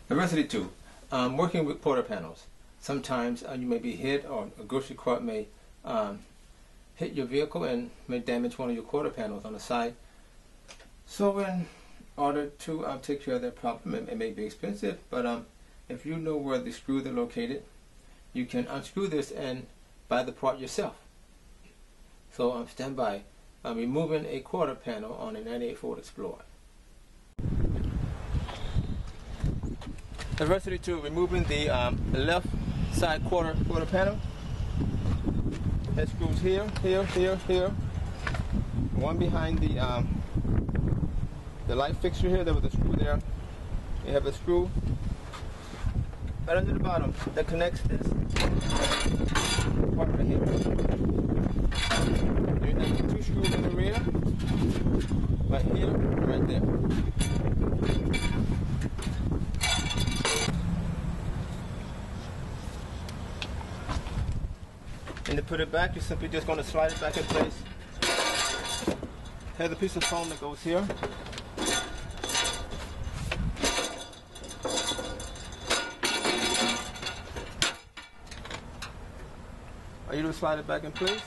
Diversity 2. Working with quarter panels. Sometimes you may be hit, or a grocery cart may hit your vehicle and may damage one of your quarter panels on the side. So in order to take care of that problem, it may be expensive, but if you know where the screws are located, you can unscrew this and buy the part yourself. So stand by. I'm removing a quarter panel on a 98 Ford Explorer. Diversity 2, removing the left side quarter panel. Head screws here, here. One behind the light fixture here. There was a screw there. You have a screw right under the bottom that connects this part right here. You have two screws in the rear, right here, right there. And to put it back, you're simply just going to slide it back in place. Here's a piece of foam that goes here. Are you to slide it back in place?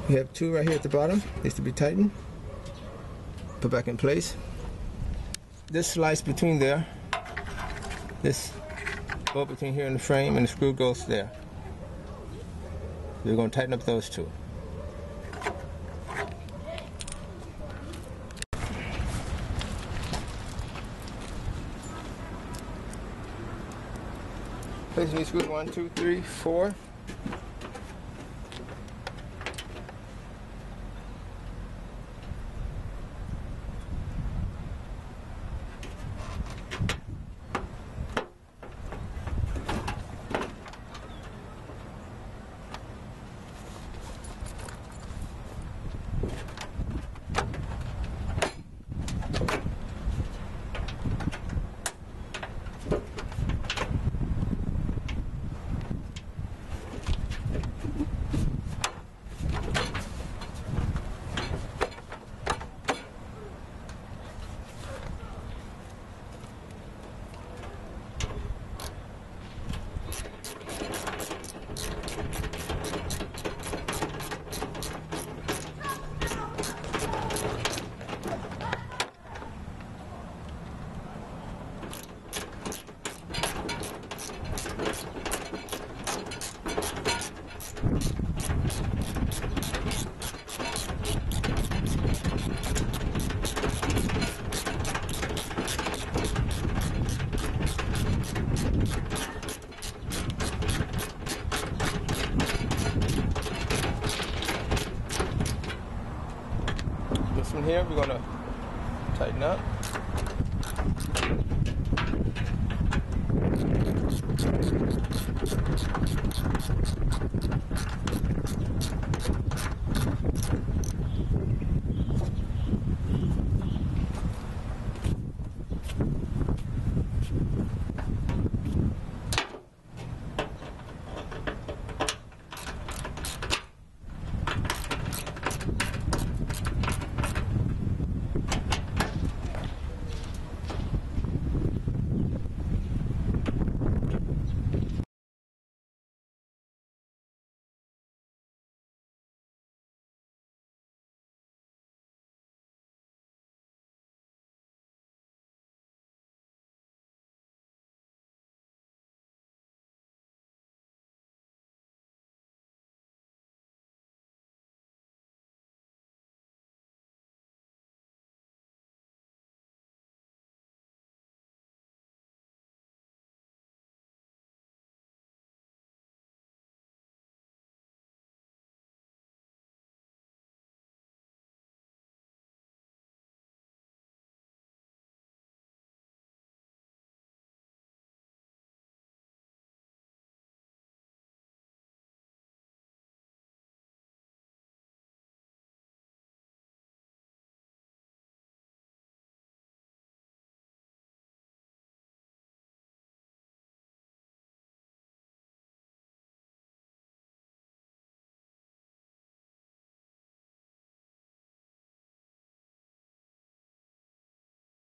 You have two right here at the bottom, needs to be tightened. Put back in place. This slice between there, this goes between here and the frame, and the screw goes there. We're going to tighten up those two. Placing these screws 1, 2, 3, 4. This one here, we're going to tighten up.